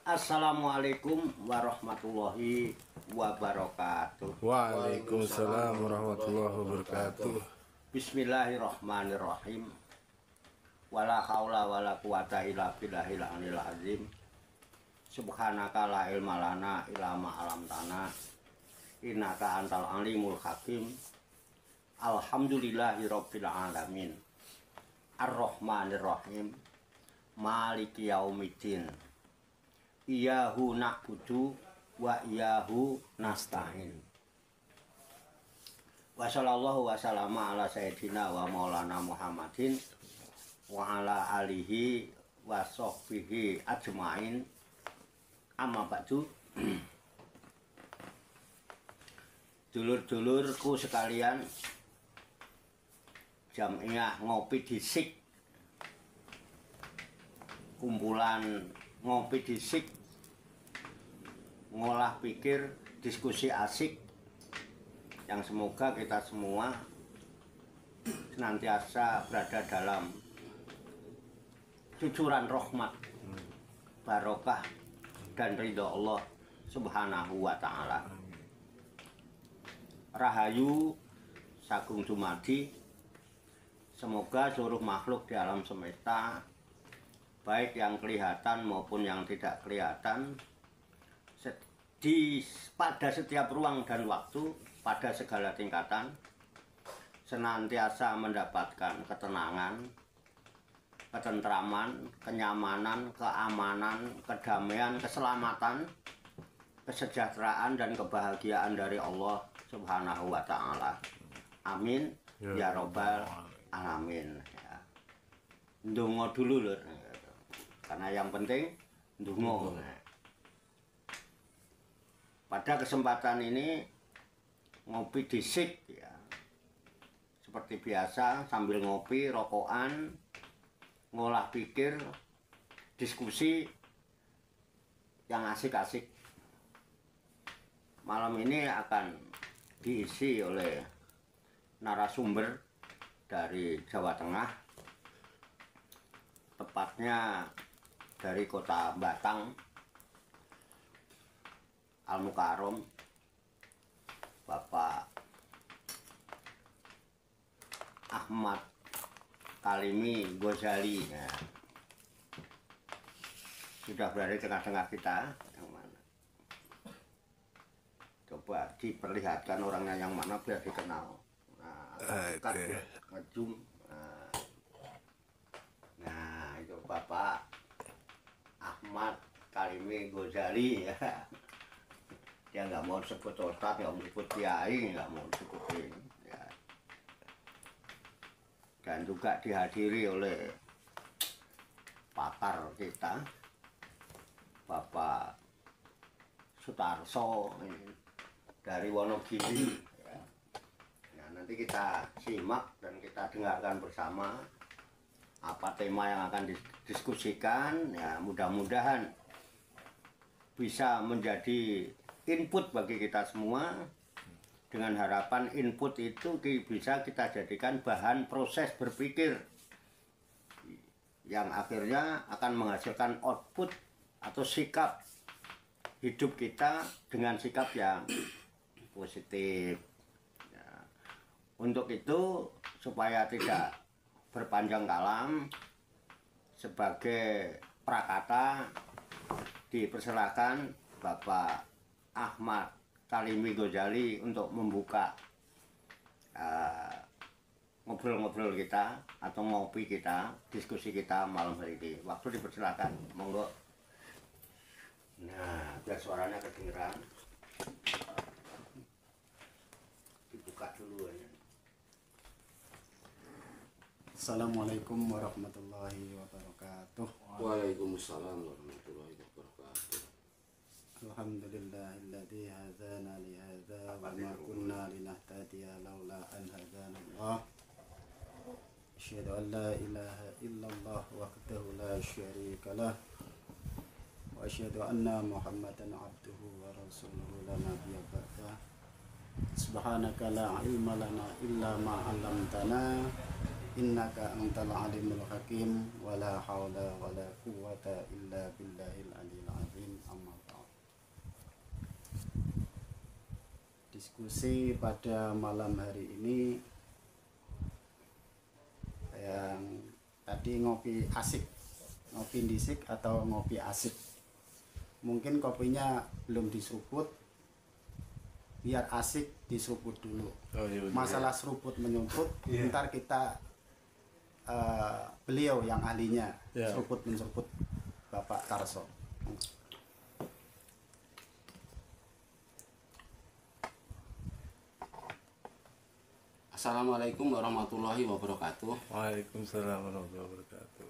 Assalamualaikum warahmatullahi wabarakatuh. Waalaikumsalam warahmatullahi wabarakatuh. Bismillahirrahmanirrahim. Wala haula wala quwata illa billahil aliyil azim. Subhanaka la ilma lana illa ma 'allamtana. Innaka antal alimul hakim. Alhamdulillahirabbil alamin. Ar-Rahmanir-Rahim. Maliki yaumiddin. Iyyahu na'budu wa iyyahu nasta'in. Wa sallallahu wa sallama ala sayyidina wa maulana Muhammadin wa ala alihi wa sahbihi ajmain. Amma ba'du. Dulur-dulurku sekalian, Jamiah Ngopi Disik, kumpulan ngopi disik, ngolah pikir, diskusi asik, yang semoga kita semua senantiasa berada dalam cucuran rahmat, barokah, dan ridho Allah Subhanahu wa Ta'ala. Rahayu Sagung Dumadi, semoga seluruh makhluk di alam semesta, baik yang kelihatan maupun yang tidak kelihatan, pada setiap ruang dan waktu, pada segala tingkatan, senantiasa mendapatkan ketenangan, ketentraman, kenyamanan, keamanan, kedamaian, keselamatan, kesejahteraan, dan kebahagiaan dari Allah Subhanahu wa Ta'ala. Amin ya robbal alamin. Ya. Ndonga dulu lur, karena yang penting ndonga. Pada kesempatan ini ngopi disik ya, seperti biasa sambil ngopi, rokokan, ngolah pikir, diskusi yang asik-asik. Malam ini akan diisi oleh narasumber dari Jawa Tengah, tepatnya dari kota Batang, Al-Mukarram, Bapak Ahmad Kalimi Ghazali ya. Sudah berada di tengah-tengah kita. Yang mana? Coba diperlihatkan orangnya yang mana biar dikenal. Nah, Okay. ngejum. Nah, itu Bapak Ahmad Kalimi Ghazali ya. Dia nggak mau disebut ustadz, nggak mau disebut kiai, nggak mau disebutin ya. Dan juga dihadiri oleh pakar kita, Bapak Sutarso dari Wonogiri ya. Nah, nanti kita simak dan kita dengarkan bersama apa tema yang akan didiskusikan ya. Mudah-mudahan bisa menjadi input bagi kita semua, dengan harapan input itu bisa kita jadikan bahan proses berpikir yang akhirnya akan menghasilkan output atau sikap hidup kita dengan sikap yang positif ya. Untuk itu, supaya tidak berpanjang kalam, sebagai prakata dipersilakan Bapak Ahmad Kalimi Ghazali untuk membuka ngobrol-ngobrol kita atau ngopi kita, diskusi kita malam hari ini. Waktu dipersilakan, monggo. Nah, biar suaranya kedengeran, dibuka dulu ya. Assalamualaikum warahmatullahi wabarakatuh. Waalaikumsalam warahmatullahi wabarakatuh. Alhamdulillahilladzi hadana li hadza wa ma kunna linahtadiya laula an hadana Allah. Asyhadu an la ilaha illallah wahdahu la syarika lah. Wa asyhadu anna Muhammadan abduhu wa rasuluhu la nabiyya ba'dah. Subhanaka la ilma lana illa ma 'allamtana. Innaka antal alimul hakim. Wala hawla wala quwwata illa billahil aliyil azim. diskusi pada malam hari ini yang tadi ngopi asik, ngopi disik atau ngopi asik. Mungkin kopinya belum diseruput, biar asik diseruput dulu. Oh, iya, betul. Masalah seruput menyeruput, ntar kita beliau yang ahlinya seruput menseruput, Bapak Karso. Assalamualaikum warahmatullahi wabarakatuh. Waalaikumsalam warahmatullahi wabarakatuh.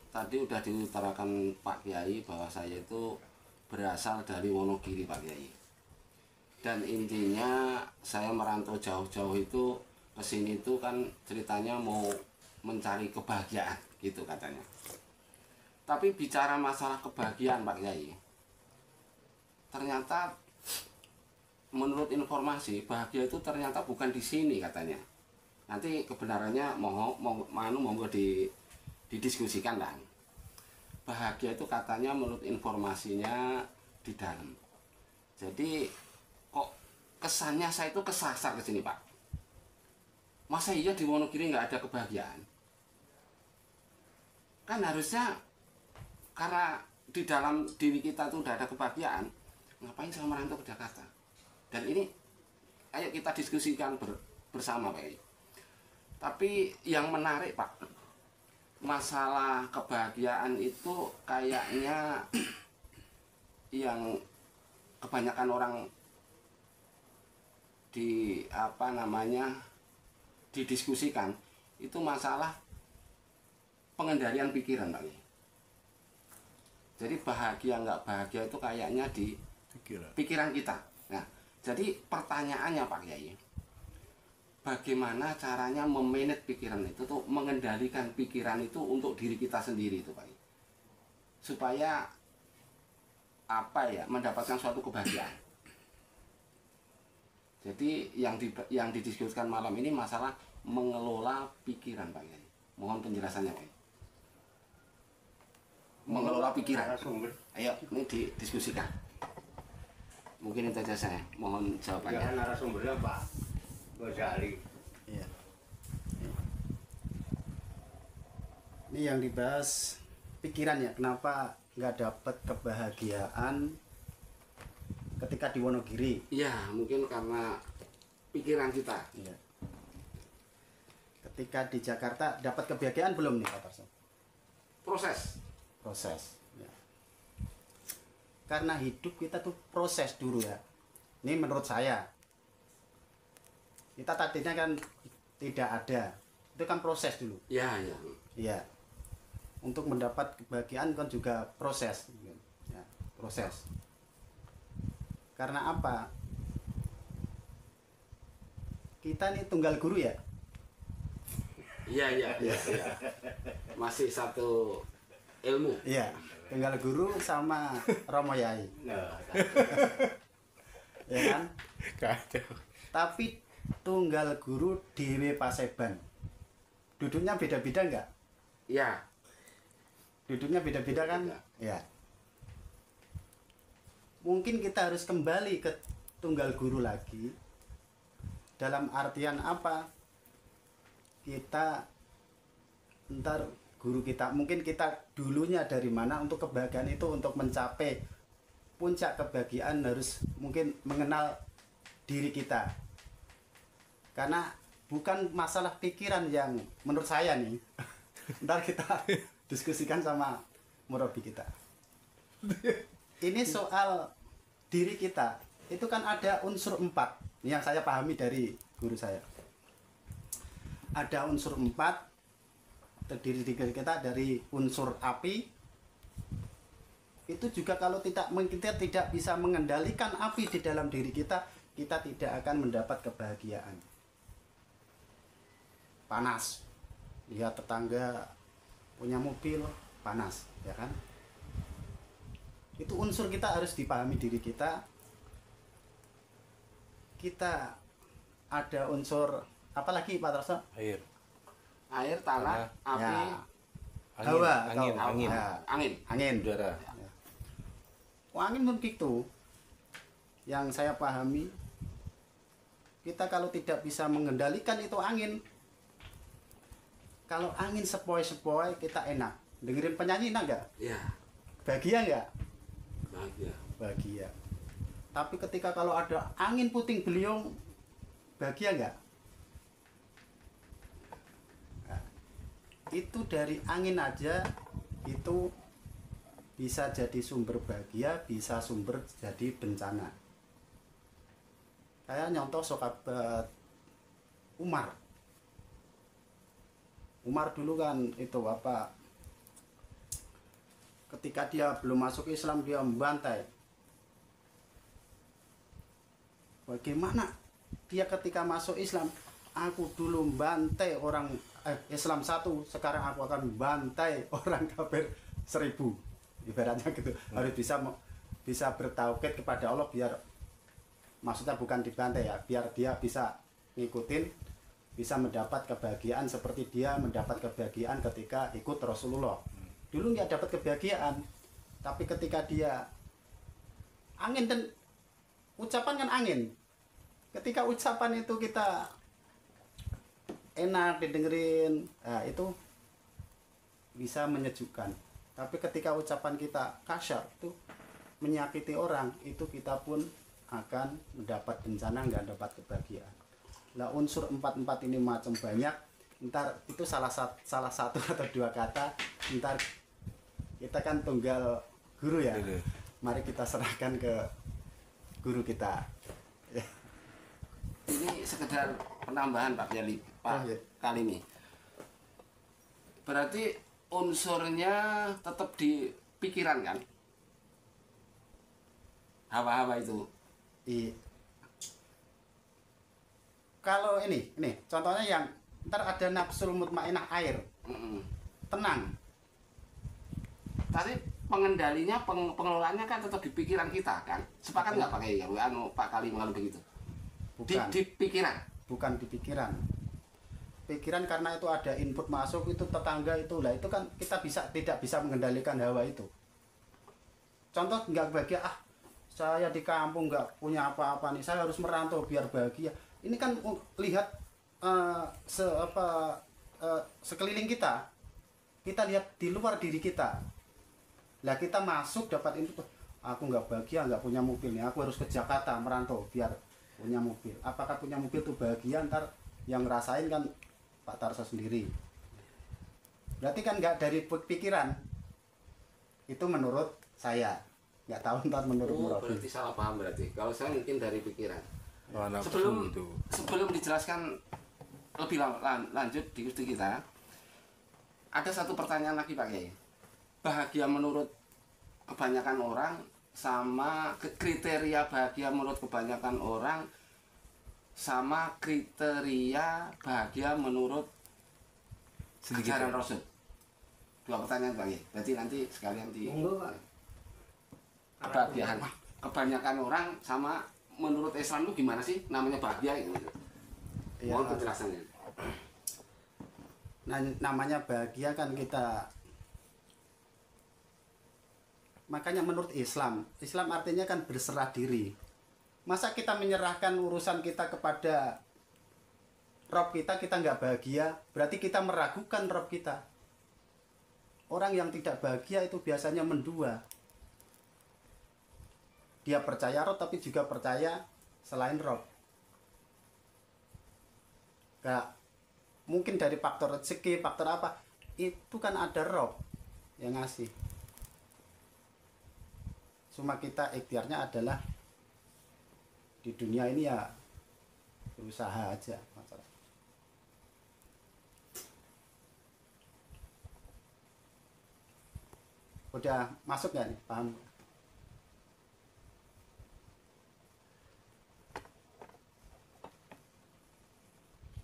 Tadi udah diutarakan Pak Kiai bahwa saya itu berasal dari Wonogiri, Pak Kiai. Dan intinya saya merantau jauh-jauh itu ke sini itu kan ceritanya mau mencari kebahagiaan gitu katanya. Tapi bicara masalah kebahagiaan, Pak Kiai, ternyata menurut informasi bahagia itu ternyata bukan di sini katanya. Nanti kebenarannya monggo didiskusikan lah. Bahagia itu katanya menurut informasinya di dalam. Jadi kok kesannya saya itu kesasar ke sini, Pak. Masa iya di Wonogiri nggak ada kebahagiaan? Kan harusnya karena di dalam diri kita tuh udah ada kebahagiaan, ngapain saya merantau ke Jakarta? Dan ini ayo kita diskusikan bersama, Pak. Tapi yang menarik, Pak, masalah kebahagiaan itu kayaknya yang kebanyakan orang didiskusikan itu masalah pengendalian pikiran, Pak. Jadi bahagia nggak bahagia itu kayaknya di pikiran kita. Nah, jadi pertanyaannya, Pak Kiai, bagaimana caranya memanage pikiran itu tuh, mengendalikan pikiran itu untuk diri kita sendiri itu, Pak, supaya mendapatkan suatu kebahagiaan. Jadi yang didiskusikan malam ini masalah mengelola pikiran, Pak Kiai. Mohon penjelasannya, Pak. Mengelola pikiran. Ayo, ini didiskusikan. Mungkin itu saja saya. Mohon jawabannya. Ya, narasumbernya Pak Ghazali. Iya. Ini yang dibahas pikiran ya. Kenapa nggak dapat kebahagiaan ketika di Wonogiri? Iya, mungkin karena pikiran kita. Iya. Ketika di Jakarta dapat kebahagiaan belum nih, Pak Tarso? Proses. Ya. Karena hidup kita tuh proses dulu ya. Ini menurut saya. Kita tadinya kan tidak ada. Itu kan proses dulu. Iya. Iya. Untuk mendapat kebahagiaan kan juga proses. Ya, proses. Karena apa? Kita ini tunggal guru ya. Iya. Masih satu ilmu. Iya. Tunggal guru sama Romo Yai. Ya kan? Kacau. Tapi tunggal guru Dewe Paseban. Duduknya beda-beda enggak? Iya. Duduknya beda-beda kan? Ya. Mungkin kita harus kembali ke tunggal guru lagi. Dalam artian apa? Kita ntar guru kita, mungkin kita dulunya dari mana untuk kebahagiaan itu, untuk mencapai puncak kebahagiaan harus mungkin mengenal diri kita. Karena bukan masalah pikiran yang menurut saya nih. Ntar kita diskusikan sama murabi kita. Ini soal diri kita. Itu kan ada unsur 4 yang saya pahami dari guru saya. Ada unsur 4 terdiri diri kita dari unsur api. Itu juga kalau kita tidak bisa mengendalikan api di dalam diri kita, kita tidak akan mendapat kebahagiaan. Panas, lihat tetangga punya mobil, panas, ya kan? Itu unsur kita harus dipahami diri kita. Kita ada unsur apa lagi, Pak Tarso? Air, tanah, api, Ya. Angin, Hawa, angin, atau- angin. Ya. angin. Angin. Udara. Angin pun gitu. Yang saya pahami, kita kalau tidak bisa mengendalikan itu angin, kalau angin sepoi-sepoi kita enak. Dengerin penyanyi enak nggak? Ya, Bahagia nggak? bahagia. Bahagia. Tapi ketika kalau ada angin puting beliung, bahagia nggak? Nah, itu dari angin aja itu bisa jadi sumber bahagia, bisa sumber jadi bencana. Saya nyontoh sahabat Umar. Umar dulu kan itu apa? Ketika dia belum masuk Islam dia membantai. Bagaimana dia ketika masuk Islam? Aku dulu membantai orang Islam 1, sekarang aku akan membantai orang kafir 1000. Ibaratnya gitu. Harus bisa bertauhid kepada Allah, biar maksudnya bukan dibantai ya, biar dia bisa ngikutin, bisa mendapat kebahagiaan seperti dia mendapat kebahagiaan ketika ikut Rasulullah. Dulu nggak dapat kebahagiaan, tapi ketika dia angin dan ucapan kan angin, ketika ucapan itu kita enak didengerin, nah itu bisa menyejukkan. Tapi ketika ucapan kita kasar itu menyakiti orang, itu kita pun akan mendapat bencana, nggak dapat kebahagiaan. Lah unsur 4 ini macam banyak. Ntar itu salah satu atau 2 kata. Ntar kita kan tunggal guru ya. Mari kita serahkan ke guru kita. Ini sekedar penambahan Pak kali ini. Berarti unsurnya tetap di pikiran kan? Hawa-hawa itu. Kalau ini contohnya yang ntar ada nafsul mutmainah air, tenang. Tapi pengendalinya, pengelolaannya kan tetap di pikiran kita kan? Sepakat nggak Pak Kiai? Pak Kali kalau begitu? Bukan. Di pikiran? Bukan di pikiran. Pikiran karena itu ada input masuk, itu tetangga itulah, itu kan kita tidak bisa mengendalikan hawa itu. Contoh nggak bahagia, saya di kampung nggak punya apa-apa nih, saya harus merantau biar bahagia. Ini kan lihat sekeliling kita lihat di luar diri kita. Lah kita masuk dapat input, aku nggak bahagia, nggak punya mobil nih, aku harus ke Jakarta merantau biar punya mobil. Apakah punya mobil itu bahagia? Ntar yang ngerasain kan Pak Tarso sendiri. Berarti kan nggak dari pikiran. Itu menurut saya. Nggak tahu ntar menurut Murabi. Berarti salah paham berarti. Kalau saya mungkin dari pikiran. Sebelum Sebelum dijelaskan lebih lanjut di studi kita, ada satu pertanyaan lagi Pak Kiai. Bahagia menurut kebanyakan orang sama kriteria bahagia menurut kebanyakan orang sama kriteria bahagia menurut ajaran Rasul. 2 pertanyaan Pak Kiai. Berarti nanti sekalian di kebahagiaan kebanyakan orang sama menurut Islam itu gimana sih namanya bahagia gitu. Mohon penjelasannya. Nah, namanya bahagia kan kita, makanya menurut Islam artinya kan berserah diri. Masa kita menyerahkan urusan kita kepada Rob kita nggak bahagia, berarti kita meragukan Rob kita. Orang yang tidak bahagia itu biasanya mendua. Dia percaya Rob tapi juga percaya selain Rob. Gak mungkin dari faktor rezeki, faktor apa, itu kan ada Rob yang ngasih. Cuma kita ikhtiarnya adalah di dunia ini ya berusaha aja. Udah masuk nggak nih, paham?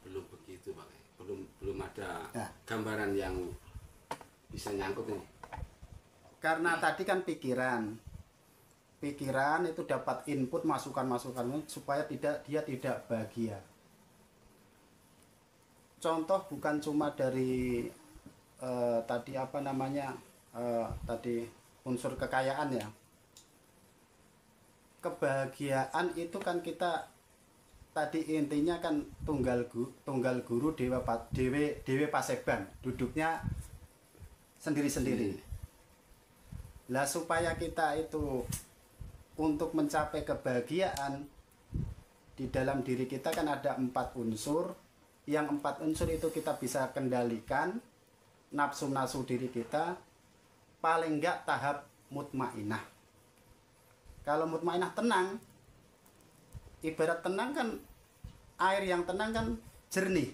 Belum begitu Pak, belum ada gambaran yang bisa nyangkut ini. Karena tadi kan pikiran itu dapat input masukan supaya dia tidak bahagia. Contoh bukan cuma dari tadi apa namanya tadi unsur kekayaan ya. kebahagiaan itu kan kita tadi intinya kan tunggal guru dewe paseban, duduknya sendiri-sendiri. Lah supaya kita itu untuk mencapai kebahagiaan di dalam diri kita kan ada 4 unsur. Yang 4 unsur itu kita bisa kendalikan nafsu diri kita paling enggak tahap mutmainah. Kalau mutmainah tenang, ibarat tenang kan air yang tenang kan jernih.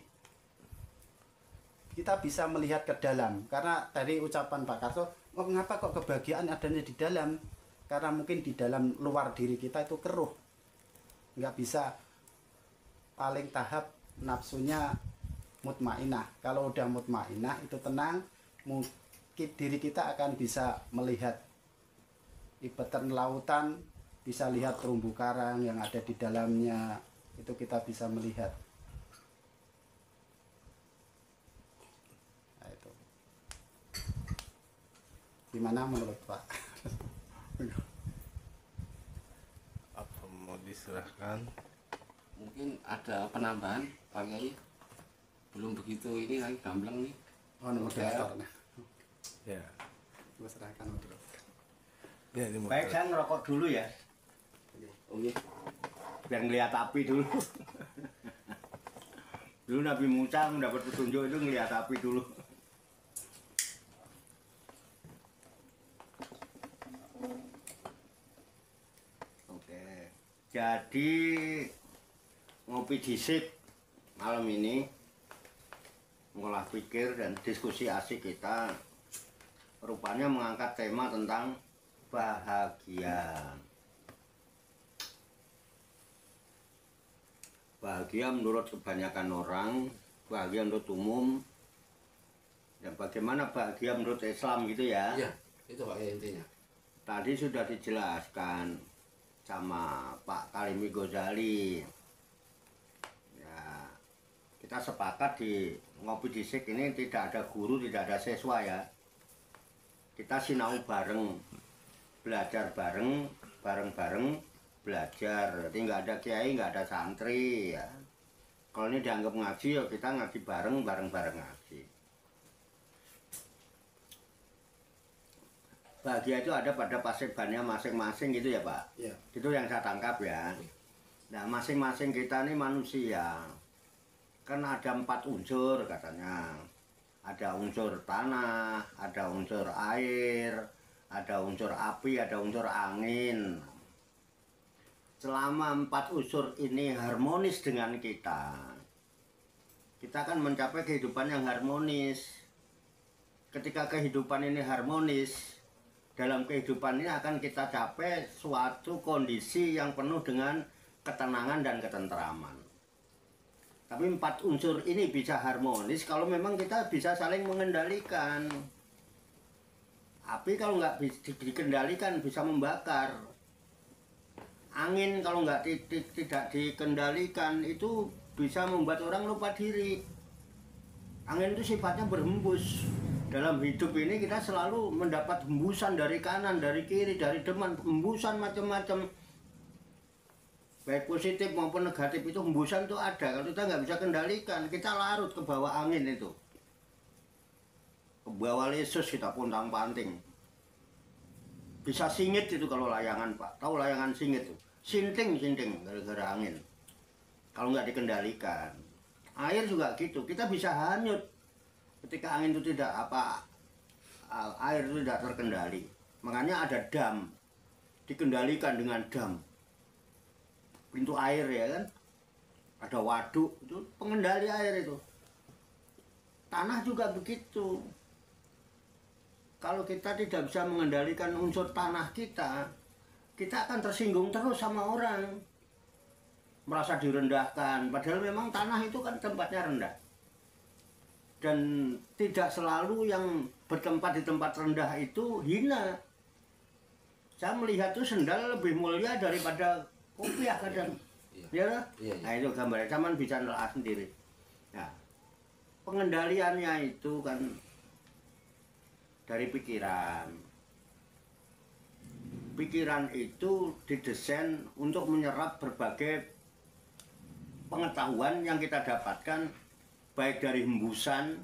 Kita bisa melihat ke dalam. Karena tadi ucapan Pak Karso, oh, mengapa kok kebahagiaan adanya di dalam? Karena mungkin di dalam luar diri kita itu keruh. Nggak bisa paling tahap nafsunya mutmainah. Kalau udah mutmainah itu tenang, mungkin diri kita akan bisa melihat ibarat lautan, bisa lihat terumbu karang yang ada di dalamnya, itu kita bisa melihat. Nah, itu. Gimana menurut Pak? Apa mau diserahkan? Mungkin ada penambahan Pak Kiai. Belum begitu ini lagi gamblang nih. Oh, moderatornya. Ya. Gue serahkan moderator. Ya, ini mau Baik, saya ngerokok dulu ya. Oh iya. Biar ngeliat api dulu. Dulu Nabi Musa mendapat petunjuk itu ngeliat api dulu. Oke. Jadi ngopi disip malam ini ngolah pikir dan diskusi asik kita rupanya mengangkat tema tentang bahagia. Bahagia menurut kebanyakan orang, bahagia menurut umum, dan bagaimana bahagia menurut Islam gitu ya. Iya, itu Pak Kiai intinya. Tadi sudah dijelaskan sama Pak Karimi Ghazali. Ya, kita sepakat di ngopi disik ini tidak ada guru, tidak ada siswa ya. Kita sinau bareng, belajar bareng, bareng-bareng belajar. Jadi nggak ada kiai, nggak ada santri ya. Kalau ini dianggap ngaji ya kita ngaji bareng, bareng-bareng ngaji. Bahagia itu ada pada pasebannya masing-masing gitu ya Pak. Iya. Itu yang saya tangkap ya. Nah masing-masing kita ini manusia. Kan ada 4 unsur katanya. Ada unsur tanah, ada unsur air, ada unsur api, ada unsur angin. Selama 4 unsur ini harmonis dengan kita akan mencapai kehidupan yang harmonis. Ketika kehidupan ini harmonis, dalam kehidupan ini akan kita capai suatu kondisi yang penuh dengan ketenangan dan ketentraman. Tapi 4 unsur ini bisa harmonis kalau memang kita bisa saling mengendalikan. Api kalau nggak dikendalikan bisa membakar. Angin kalau nggak tidak dikendalikan itu bisa membuat orang lupa diri. Angin itu sifatnya berhembus. Dalam hidup ini kita selalu mendapat hembusan dari kanan, dari kiri, dari depan, hembusan macam-macam. Baik positif maupun negatif itu hembusan itu ada. Kalau kita nggak bisa kendalikan, kita larut ke bawah angin itu. Ke bawah lesus kita pontang-panting. Bisa singit itu kalau layangan Pak. Tahu layangan singit itu? Sinting gara-gara angin. Kalau nggak dikendalikan. Air juga gitu. Kita bisa hanyut ketika angin itu tidak air itu tidak terkendali. Makanya ada dam. Dikendalikan dengan dam. Pintu air ya kan. Ada waduk itu pengendali air itu. Tanah juga begitu. Kalau kita tidak bisa mengendalikan unsur tanah kita akan tersinggung terus sama orang. Merasa direndahkan, padahal memang tanah itu kan tempatnya rendah. Dan tidak selalu yang bertempat di tempat rendah itu hina. Saya melihat tuh sendal lebih mulia daripada kopiah kadang. Ya, Iya. nah itu gambarnya, cuman bisa nelaah sendiri. Nah, pengendaliannya itu kan dari pikiran. pikiran itu didesain untuk menyerap berbagai pengetahuan yang kita dapatkan baik dari hembusan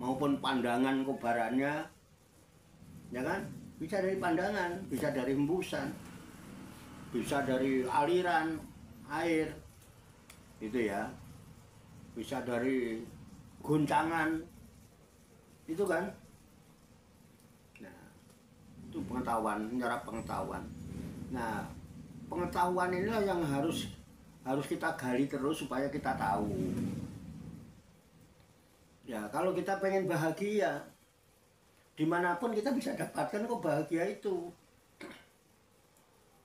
maupun pandangan kobarannya, ya kan? Bisa dari pandangan, bisa dari hembusan, bisa dari aliran air, itu ya, bisa dari guncangan, itu kan? Nah, itu pengetahuan, menyerap pengetahuan. Nah, pengetahuan inilah yang harus kita gali terus supaya kita tahu. Ya, kalau kita pengen bahagia, dimanapun kita bisa dapatkan kok bahagia itu.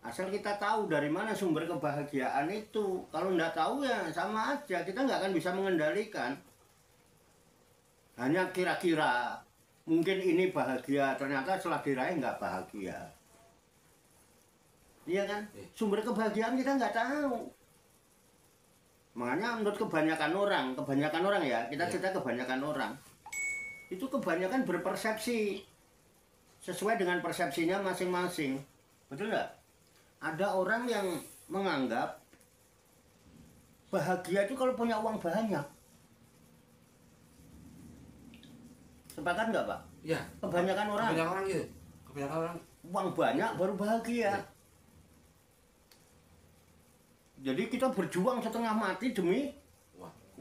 Asal kita tahu dari mana sumber kebahagiaan itu. Kalau nggak tahu ya sama aja, kita nggak akan bisa mengendalikan. Hanya kira-kira, mungkin ini bahagia, ternyata setelah diraih nggak bahagia. Iya kan? Sumber kebahagiaan kita nggak tahu. Makanya menurut kebanyakan orang ya, kita cerita kebanyakan orang, itu kebanyakan berpersepsi sesuai dengan persepsinya masing-masing. Betul nggak? Ada orang yang menganggap bahagia itu kalau punya uang banyak. Sepakat nggak, Pak? Ya. Kebanyakan orang. Kebanyakan orang gitu. Kebanyakan orang. Uang banyak baru bahagia. Ya. Jadi kita berjuang setengah mati demi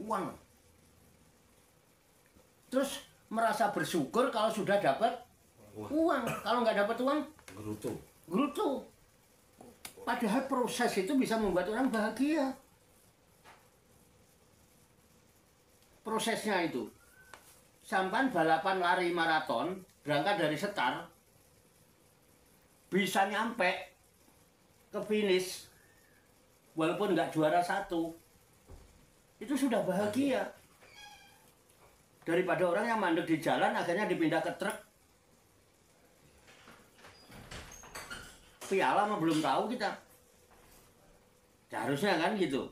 uang. Terus merasa bersyukur kalau sudah dapat uang. Kalau nggak dapat uang, gerutu. Padahal proses itu bisa membuat orang bahagia. Prosesnya itu. Sampai balapan lari maraton, berangkat dari Setar, bisa nyampe ke finish, walaupun nggak juara 1, itu sudah bahagia. Daripada orang yang mandek di jalan, akhirnya dipindah ke truk. Piala mah belum tahu kita. Seharusnya kan gitu.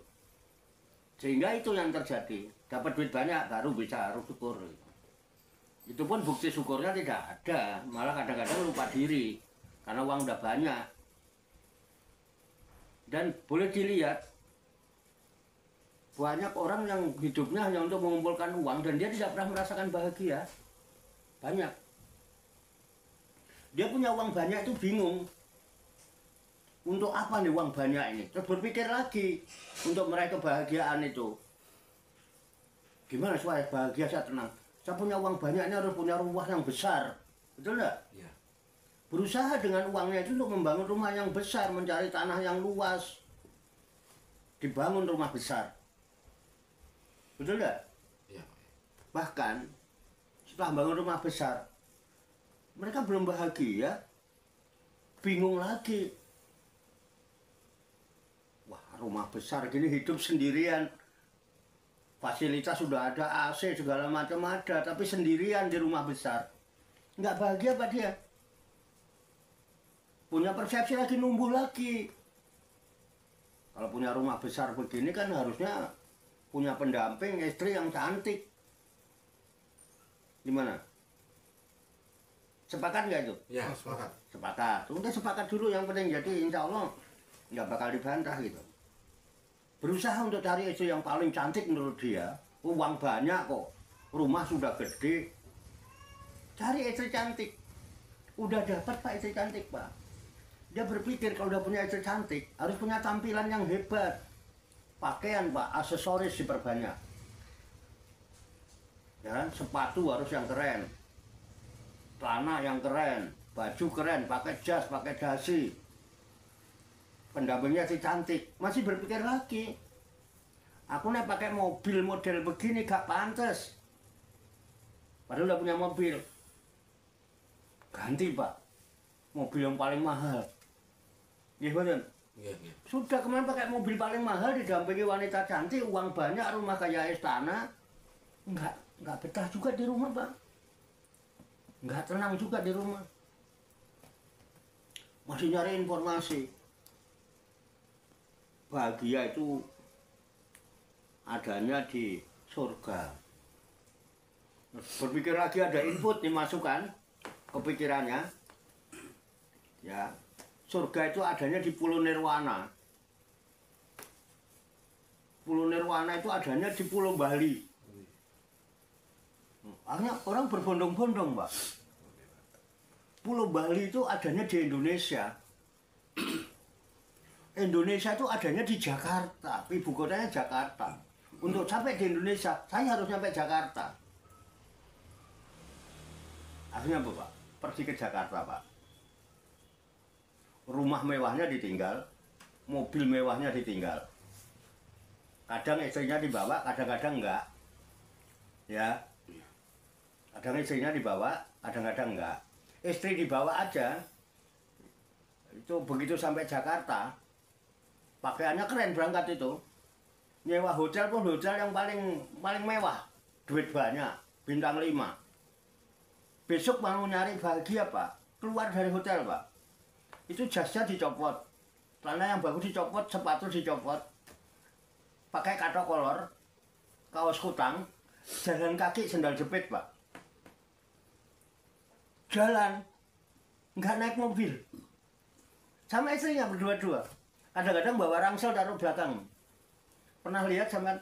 Sehingga itu yang terjadi. Dapat duit banyak, baru bisa syukur. Itu pun bukti syukurnya tidak ada. Malah kadang-kadang lupa diri. Karena uang udah banyak. Dan boleh dilihat, banyak orang yang hidupnya hanya untuk mengumpulkan uang dan dia tidak pernah merasakan bahagia. Banyak. Dia punya uang banyak itu bingung. Untuk apa nih uang banyak ini? Terus berpikir lagi untuk meraih kebahagiaan itu. Gimana supaya bahagia, saya tenang? Saya punya uang banyak ini harus punya rumah yang besar. Betul nggak? Ya. Berusaha dengan uangnya itu untuk membangun rumah yang besar, mencari tanah yang luas, dibangun rumah besar. Betul nggak? Ya. Bahkan setelah bangun rumah besar, mereka belum bahagia, bingung lagi. Wah, rumah besar gini hidup sendirian, fasilitas sudah ada, AC segala macam ada, tapi sendirian di rumah besar, nggak bahagia Pak dia. Punya persepsi lagi, numbuh lagi. Kalau punya rumah besar begini kan harusnya punya pendamping, istri yang cantik. Gimana? Sepakat nggak itu? Ya, sepakat. Sepakat. Udah sepakat dulu yang penting, jadi insya Allah nggak bakal dibantah gitu. Berusaha untuk cari istri yang paling cantik menurut dia. Uang banyak kok, rumah sudah gede. Cari istri cantik. Udah dapat Pak istri cantik Pak. Dia berpikir kalau udah punya istri cantik harus punya tampilan yang hebat. Pakaian Pak, aksesoris diperbanyak. Ya, sepatu harus yang keren. Celana yang keren, baju keren, pakai jas, pakai dasi. Pendampingnya si cantik, masih berpikir lagi. Aku nih pakai mobil model begini gak pantas. Padahal udah punya mobil. Ganti Pak, mobil yang paling mahal. Gimana? Iya. Sudah kemarin pakai mobil paling mahal, didampingi wanita cantik, uang banyak, rumah kayak istana. Enggak betah juga di rumah Pak. Enggak tenang juga di rumah. Masih nyari informasi. Bahagia itu adanya di surga. Berpikir lagi, ada input dimasukkan ke pikirannya. Ya, surga itu adanya di Pulau Nirwana. Pulau Nirwana itu adanya di Pulau Bali. Akhirnya orang berbondong-bondong, Pak. Pulau Bali itu adanya di Indonesia. Indonesia itu adanya di Jakarta, ibu kotanya Jakarta. Untuk sampai di Indonesia, saya harus sampai Jakarta. Akhirnya apa, Pak? Pergi ke Jakarta, Pak. Rumah mewahnya ditinggal, mobil mewahnya ditinggal. Kadang istrinya dibawa, kadang-kadang enggak. Ya. Kadang istrinya dibawa, kadang-kadang enggak. Istri dibawa aja. Itu begitu sampai Jakarta, pakaiannya keren berangkat itu. Nyewa hotel pun hotel yang paling mewah. Duit banyak, bintang 5. Besok mau nyari bahagia, Pak. Keluar dari hotel, Pak. Itu jasnya dicopot. Celana yang bagus dicopot, sepatu dicopot. Pakai kato kolor, kaos kutang, jalan kaki sendal jepit, Pak. Jalan, nggak naik mobil. Sama istrinya berdua-dua. Kadang-kadang bawa rangsel taruh belakang. Pernah lihat sama?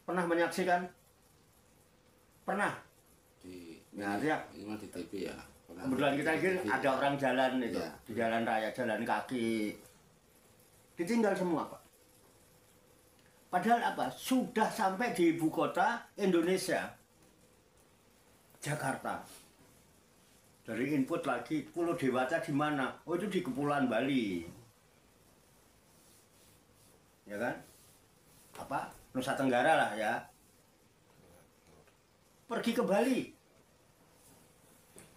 Pernah menyaksikan? Pernah? Artinya di TV ya. Kebetulan kita ini ada orang jalan itu, ya. di jalan raya, jalan kaki. Ditinggal semua, Pak. Padahal apa? Sudah sampai di ibu kota Indonesia, Jakarta. Dari input lagi, Pulau Dewata di mana? Oh, itu di Kepulauan Bali. Ya kan? Apa? Nusa Tenggara lah ya. Pergi ke Bali.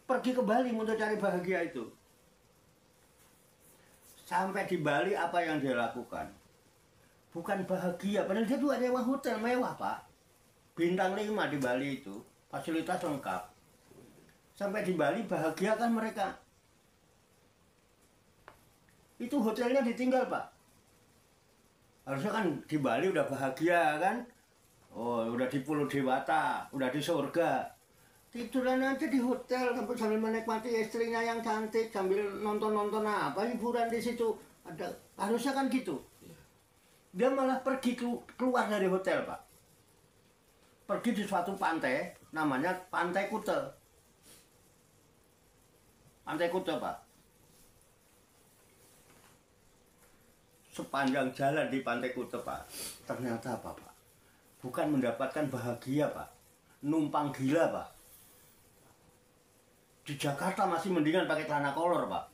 Pergi ke Bali untuk cari bahagia itu. Sampai di Bali apa yang dia lakukan? Bukan bahagia, padahal dia juga nyewa hotel mewah, Pak. Bintang 5 di Bali itu, fasilitas lengkap. Sampai di Bali bahagia kan mereka. Itu hotelnya ditinggal, Pak. Harusnya kan di Bali udah bahagia kan. Oh, udah di Pulau Dewata, udah di surga. Tiduran aja di hotel sambil menikmati istrinya yang cantik, sambil nonton-nonton apa hiburan di situ. Ada, harusnya kan gitu. Dia malah pergi keluar dari hotel, Pak. Pergi di suatu pantai, namanya Pantai Kuta. Pantai Kuta, Pak. Sepanjang jalan di Pantai Kuta, Pak, ternyata apa, Pak? Bukan mendapatkan bahagia, Pak. Numpang gila, Pak. Di Jakarta masih mendingan pakai celana kolor, Pak.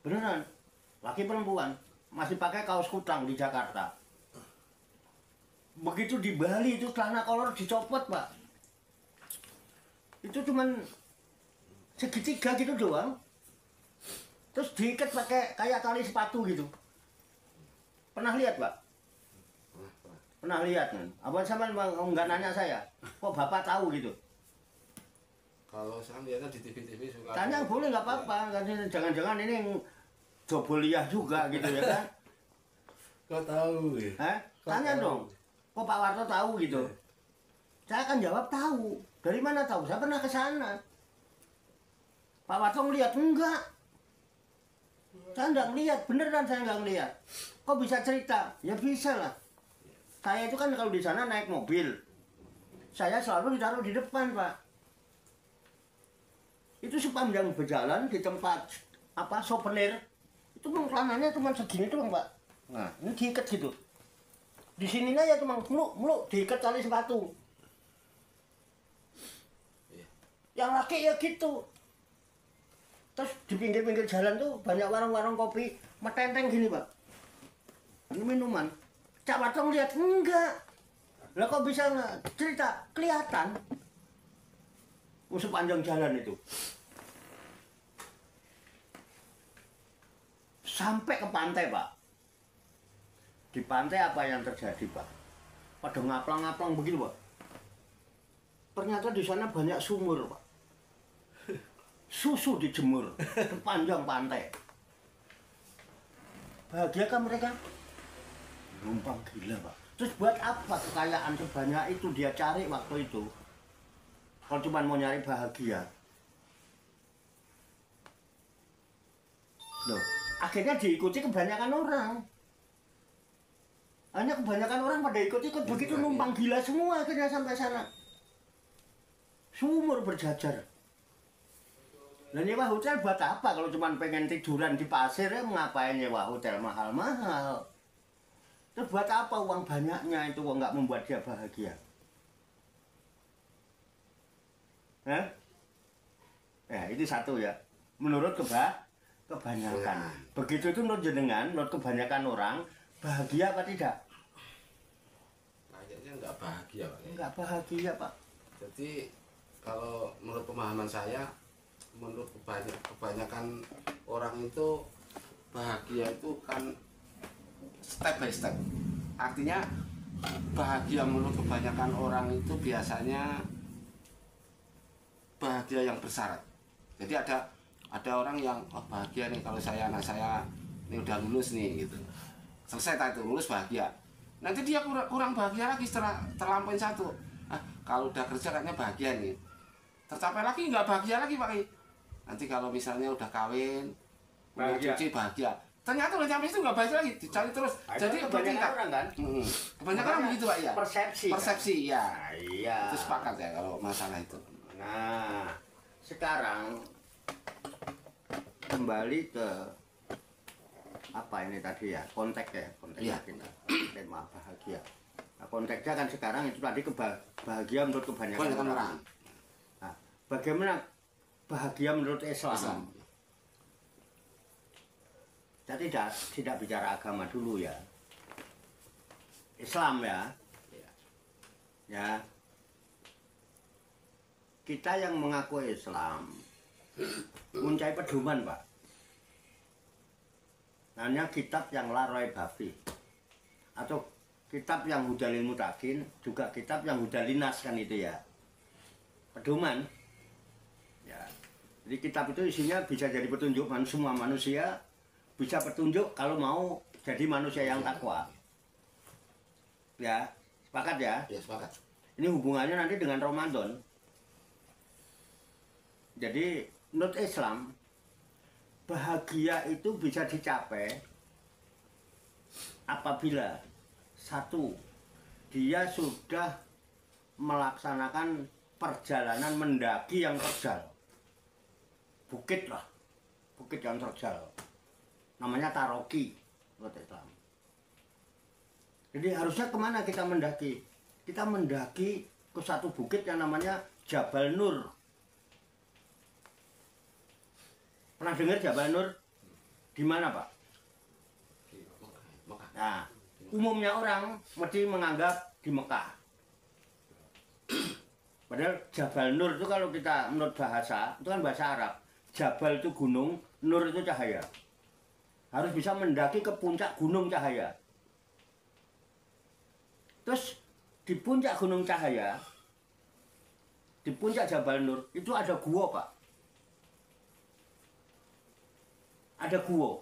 Beneran. Laki perempuan masih pakai kaos kutang di Jakarta. Begitu di Bali itu celana kolor dicopot, Pak. Itu cuman segitiga gitu doang. Terus diikat pakai kayak tali sepatu gitu. Pernah lihat, Pak? Pernah lihat kan? Apa sama nggak nanya saya? Kok Bapak tahu gitu? Kalau saya lihatnya di TV-TV suka. Tanya boleh nggak apa-apa. Jangan-jangan ini yang Joboliah juga gitu ya kan? Kok tahu ya? Hah? Tanya dong. Kok Pak Warto tahu gitu? Saya akan jawab tahu. Dari mana tahu? Saya pernah ke sana. Pak Warto ngeliat? Enggak. Saya nggak ngeliat. Beneran saya nggak ngeliat. Kok bisa cerita? Ya bisa lah. Saya itu kan kalau di sana naik mobil. Saya selalu ditaruh di depan, Pak. Itu sepanjang berjalan di tempat apa souvenir. Itu celananya cuma segini doang, Pak. Nah, ini diikat gitu. Di sininya ya cuma meluk diikat tali sepatu. Yang laki ya gitu. Terus di pinggir-pinggir jalan tuh banyak warung-warung kopi metenteng gini, Pak. Ini minuman. Cak Watong lihat enggak. Lah kok bisa cerita? Kelihatan. Sepanjang jalan itu. Sampai ke pantai, Pak. Di pantai apa yang terjadi, Pak? Pada ngaplang-ngaplang begitu, Pak. Ternyata di sana banyak sumur, Pak. Susu dijemur sepanjang pantai. Bahagia kan mereka? Numpang gila, Pak. Terus buat apa kekayaan sebanyak itu dia cari waktu itu? Kalau cuma mau nyari bahagia. Loh, akhirnya diikuti kebanyakan orang. Hanya kebanyakan orang pada ikut-ikut, begitu numpang gila semua akhirnya sampai sana. Sumur berjajar. Nah, nyewa hotel buat apa kalau cuma pengen tiduran di pasir ya ngapain nyewa hotel mahal-mahal? Terus buat apa uang banyaknya itu nggak membuat dia bahagia? Hah? Ya, itu satu ya. Menurut kebanyakan. Begitu itu menurut jenengan, menurut kebanyakan orang, bahagia apa tidak? Kayaknya nggak bahagia, Pak. Nggak bahagia, Pak. Jadi kalau menurut pemahaman saya, menurut kebanyakan orang itu bahagia itu kan step by step. Artinya bahagia menurut kebanyakan orang itu biasanya bahagia yang bersyarat. Jadi ada orang yang bahagia nih kalau anak saya ini udah lulus nih gitu. Selesai tak itu lulus bahagia. Nanti dia kurang bahagia lagi setelah terlampaui satu. Kalau udah kerja kayaknya bahagia nih. Tercapai lagi nggak bahagia lagi Pak. Nanti kalau misalnya udah kawin, punya cucu bahagia. Ternyata udah sampai itu nggak bahagia lagi, dicari terus. Jadi kebanyakan orang kan? Kebanyakan orang begitu Pak ya. Persepsi ya. Iya. Itu sepakat ya kalau masalah itu. Nah, sekarang kembali ke apa ini tadi ya, konteks Iya. kita, tema bahagia. Nah, konteksnya kan sekarang itu tadi bahagia menurut kebanyakan orang. Nah, bagaimana bahagia menurut Islam? Kita tidak bicara agama dulu ya. Islam ya. Ya. Kita yang mengaku Islam mencari pedoman, Pak. Namanya kitab yang la raiba fi. Atau kitab yang hudalil mutakin, juga kitab yang hudalin nas kan itu ya. Pedoman. Ya. Jadi kitab itu isinya bisa jadi petunjuk semua manusia, bisa petunjuk kalau mau jadi manusia yang takwa. Ya, sepakat ya? Ya, sepakat. Ini hubungannya nanti dengan Ramadan. Jadi menurut Islam bahagia itu bisa dicapai apabila satu, dia sudah melaksanakan perjalanan mendaki yang terjal. Bukit lah, bukit yang terjal. Namanya taroki menurut Islam. Jadi harusnya kemana kita mendaki? Kita mendaki ke satu bukit yang namanya Jabal Nur. Pernah dengar Jabal Nur? Di mana, Pak? Mekah. Nah, umumnya orang mesti menganggap di Mekah. Padahal Jabal Nur itu kalau kita menurut bahasa, itu kan bahasa Arab. Jabal itu gunung, Nur itu cahaya. Harus bisa mendaki ke puncak gunung cahaya. Terus di puncak gunung cahaya, di puncak Jabal Nur, itu ada gua, Pak. Ada gua.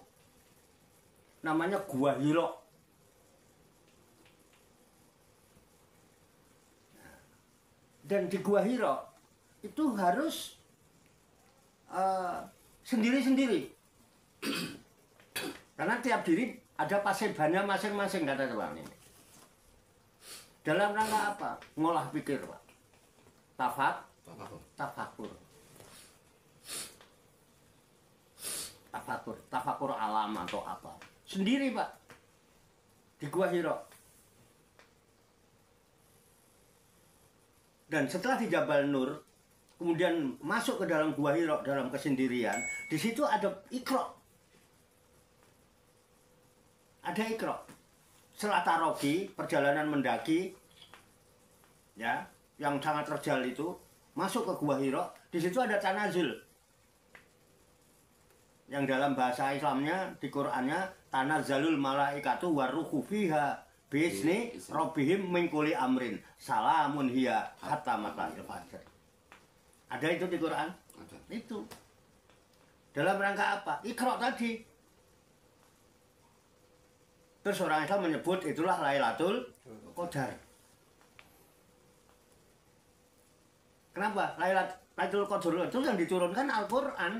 Namanya Gua Hira. Dan di Gua Hira itu harus sendiri-sendiri. Karena tiap diri ada pasebannya masing-masing, kata teman ini. Dalam rangka apa? Ngolah pikir, Pak. Tafakur. Tafakur alam atau apa. Sendiri, Pak. Di Gua Hira. Dan setelah di Jabal Nur, kemudian masuk ke dalam Gua Hira dalam kesendirian, di situ ada Iqra. Ada Iqra. Setelah taroki, perjalanan mendaki, ya, yang sangat terjal itu, masuk ke Gua Hira, di situ ada tanazul. Yang dalam bahasa Islamnya, di Qur'annya, tanazzalul malaikatu waruhu fiha bisni rabbihim min kulli amrin salamun hiya hatta matla'il fajr. Ada itu di Quran? Ada. Itu. Dalam rangka apa? Iqra tadi. Terus orang Islam menyebut itulah Lailatul Qadar. Kenapa? Lailatul Qadar itu yang diturunkan Al-Quran.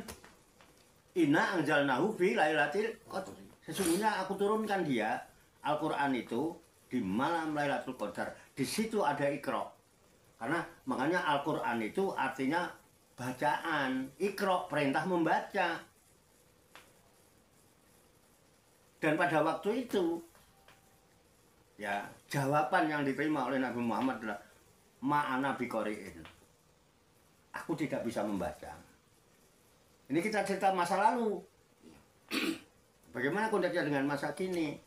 Inna anzalnahu fi lailatul qadar. Sesungguhnya aku turunkan dia Al-Qur'an itu di malam Lailatul Qadar. Di situ ada Iqra. Karena makanya Al-Qur'an itu artinya bacaan. Iqra perintah membaca. Dan pada waktu itu ya, jawaban yang diterima oleh Nabi Muhammad adalah ma'ana biqori'in. Aku tidak bisa membaca. Ini kita cerita masa lalu. Bagaimana konteksnya dengan masa kini?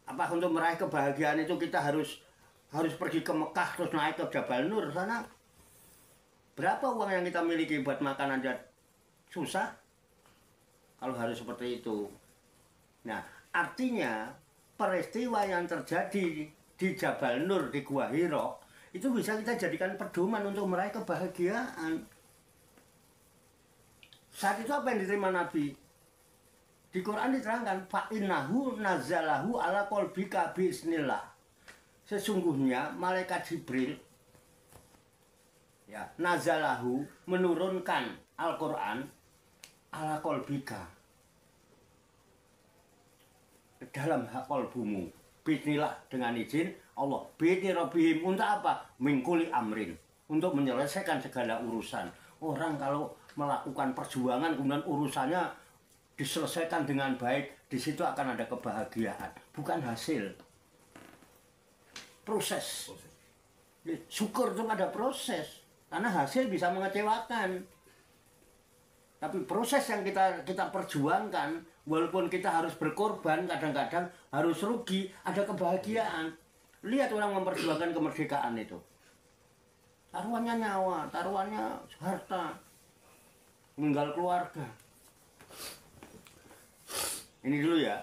Apa untuk meraih kebahagiaan itu kita harus pergi ke Mekah terus naik ke Jabal Nur sana? Berapa uang yang kita miliki buat makan aja susah? Kalau harus seperti itu. Nah, artinya peristiwa yang terjadi di Jabal Nur, di Gua Hira, itu bisa kita jadikan pedoman untuk meraih kebahagiaan. Saat itu apa yang diterima Nabi? Di Quran diterangkan, fa'innahu nazalahu ala qalbika bismillah. Sesungguhnya malaikat Jibril ya, nazalahu menurunkan Al-Quran ala qalbika dalam hak kolbumu. Bismillah dengan izin Allah. Bini Rabbihim untuk apa? Mingkuli amrin. Untuk menyelesaikan segala urusan. Orang kalau melakukan perjuangan kemudian urusannya diselesaikan dengan baik, di situ akan ada kebahagiaan, bukan hasil. Proses. Syukur itu ada proses. Karena hasil bisa mengecewakan. Tapi proses yang kita perjuangkan, walaupun kita harus berkorban, kadang-kadang harus rugi, ada kebahagiaan. Lihat orang memperjuangkan kemerdekaan itu. Taruhannya nyawa, taruhannya harta, meninggal keluarga. Ini dulu ya.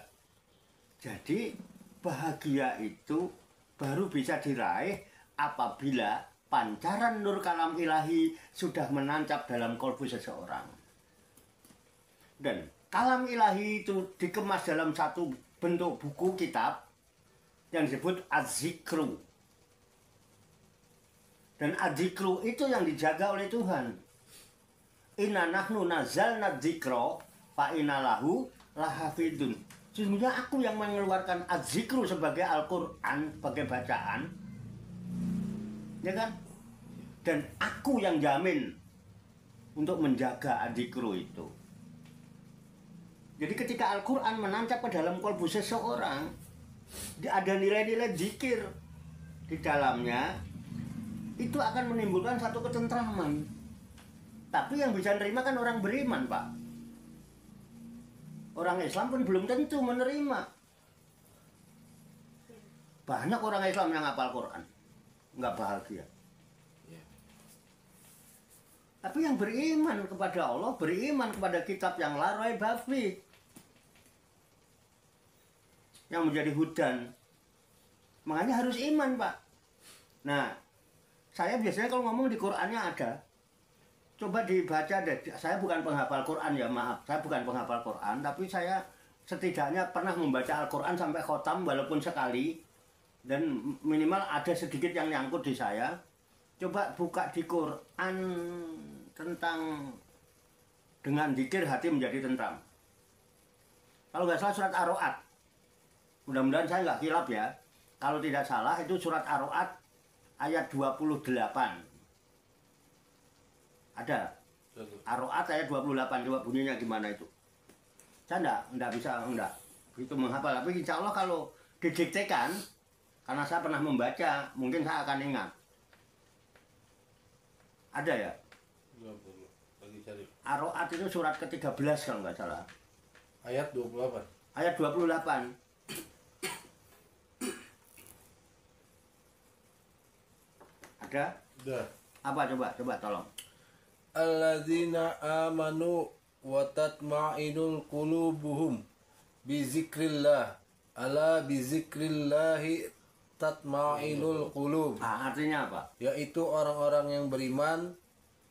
Jadi bahagia itu baru bisa diraih apabila pancaran nur kalam ilahi sudah menancap dalam kolbu seseorang. Dan kalam ilahi itu dikemas dalam satu bentuk buku kitab yang disebut Az-Zikru. Dan Az-Zikru itu yang dijaga oleh Tuhan. Inna nahnu nazalna dzikra fa inna lahu lahafidun. Sesungguhnya aku yang mengeluarkan Az-Zikru sebagai Al-Quran, sebagai bacaan. Ya kan? Dan aku yang jamin untuk menjaga Az-Zikru itu. Jadi ketika Al-Quran menancap ke dalam kolbu seseorang, ada nilai-nilai zikir di dalamnya, itu akan menimbulkan satu ketentraman. Tapi yang bisa menerima kan orang beriman, Pak. Orang Islam pun belum tentu menerima. Banyak orang Islam yang hafal Quran, nggak bahagia. Tapi yang beriman kepada Allah, beriman kepada kitab yang la raiba fi, yang menjadi hudan. Makanya harus iman, Pak. Nah, saya biasanya kalau ngomong di Qur'annya ada. Coba dibaca deh. Saya bukan penghafal Qur'an ya, maaf. Saya bukan penghafal Qur'an, tapi saya setidaknya pernah membaca Al-Qur'an sampai khotam walaupun sekali. Dan minimal ada sedikit yang nyangkut di saya. Coba buka di Qur'an tentang dengan zikir hati menjadi tentram. Kalau nggak salah surat Ar-Ra'd. Mudah-mudahan saya nggak khilaf ya. Kalau tidak salah itu surat Ar-Ra'd ayat 28. Ada. Ar-Ra'd ayat 28. Coba bunyinya gimana itu? Saya enggak bisa, enggak itu menghafal. Tapi insya Allah kalau didiktekan, karena saya pernah membaca, mungkin saya akan ingat. Ada ya? Lagi cari. Ar-Ra'd itu surat ke-13 kalau nggak salah. Ayat 28. Ayat 28. Ada? Udah. Apa coba tolong. Alladzina amanu wa tatma'inul qulubuhum bi zikrillah. Ala bi zikrillahi tatma'inul qulub. Artinya apa? Yaitu orang-orang yang beriman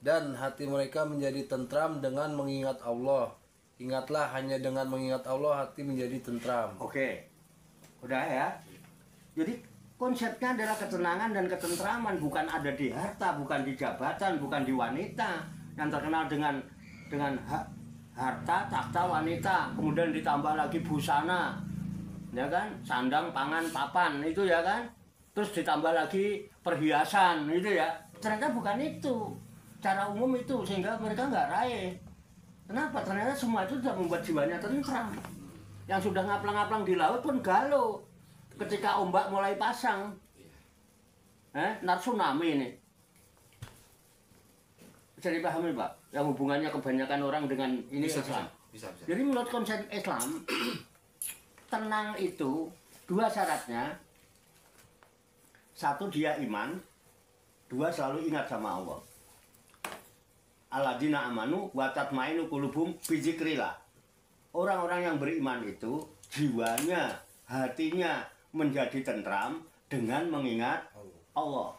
dan hati mereka menjadi tentram dengan mengingat Allah. Ingatlah, hanya dengan mengingat Allah hati menjadi tentram. Oke. Udah ya. Jadi konsepnya adalah ketenangan dan ketentraman, bukan ada di harta, bukan di jabatan, bukan di wanita yang terkenal dengan dengan harta, takhta, wanita, kemudian ditambah lagi busana, ya kan, sandang, pangan, papan, itu ya kan, terus ditambah lagi perhiasan, itu ya. Ternyata bukan itu, cara umum itu, sehingga mereka nggak raih. Kenapa? Ternyata semua itu sudah membuat jiwanya tentram. Yang sudah ngaplang-ngaplang di laut pun galau ketika ombak mulai pasang. Nar tsunami ini. Bisa dipahami Pak, yang hubungannya kebanyakan orang dengan ini Islam. Bisa. Jadi menurut konsep Islam, tenang itu dua syaratnya. Satu, dia iman. Dua, selalu ingat sama Allah. Alladzina amanu wa tatmainu qulubuhum bi dzikrillah. Orang-orang yang beriman itu jiwanya, hatinya menjadi tentram dengan mengingat Allah.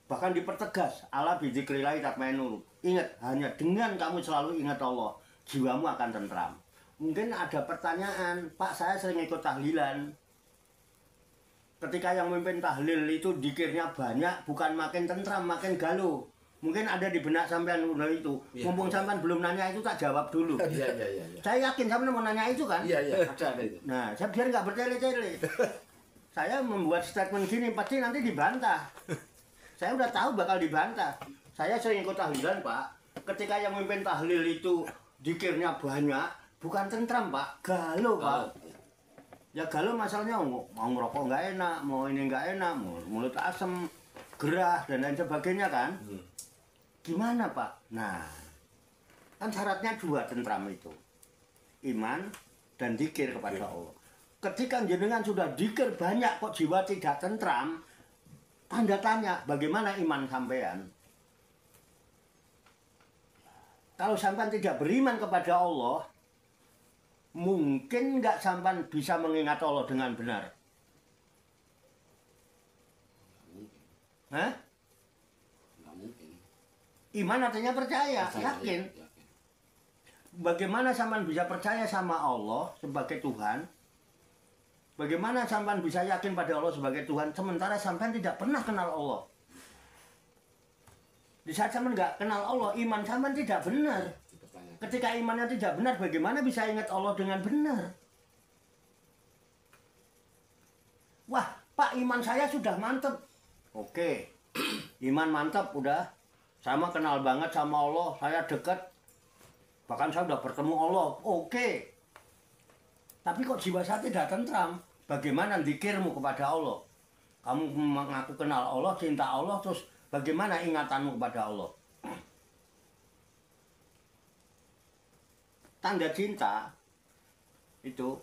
Bahkan dipertegas, ala bidzikrillah tatmainul. Ingat, hanya dengan kamu selalu ingat Allah, jiwamu akan tentram. Mungkin ada pertanyaan, Pak, saya sering ikut tahlilan. Ketika yang memimpin tahlil itu dikirnya banyak, bukan makin tentram, makin galau. Mungkin ada di benak sampean itu. Mumpung sampean belum nanya itu, tak jawab dulu. Iya. Saya yakin sampean mau nanya itu kan? Iya, ada itu. Nah, saya biar nggak bertele-tele. Saya membuat statement gini, pasti nanti dibantah. Saya udah tahu bakal dibantah. Saya sering ikut tahlilan, Pak. Ketika yang memimpin tahlil itu dikirnya banyak, bukan tentram, Pak. Galau, Pak. Ya galau masalahnya mau ngerokok nggak enak, mau ini nggak enak, mulut asem, gerah, dan lain sebagainya kan. Gimana, Pak? Nah, kan syaratnya dua tentram itu. Iman dan dzikir kepada Allah. Ketika jenengan sudah dzikir banyak kok jiwa tidak tentram, tanda tanya, bagaimana iman sampean? Kalau sampean tidak beriman kepada Allah, mungkin nggak sampean bisa mengingat Allah dengan benar. Hah? Nggak mungkin. Iman artinya percaya, yakin. Bagaimana sampean bisa percaya sama Allah sebagai Tuhan? Bagaimana sampean bisa yakin pada Allah sebagai Tuhan sementara sampean tidak pernah kenal Allah? Di saat sampean nggak kenal Allah, iman sampean tidak benar. Ketika imannya tidak benar, bagaimana bisa ingat Allah dengan benar? Wah, Pak, iman saya sudah mantep. Oke, iman mantap udah. Sama kenal banget sama Allah, saya dekat. Bahkan saya udah bertemu Allah. Oke. Tapi kok jiwa saya tidak tentram? Bagaimana dzikirmu kepada Allah? Kamu mengaku kenal Allah, cinta Allah, terus bagaimana ingatanmu kepada Allah? Tanda cinta itu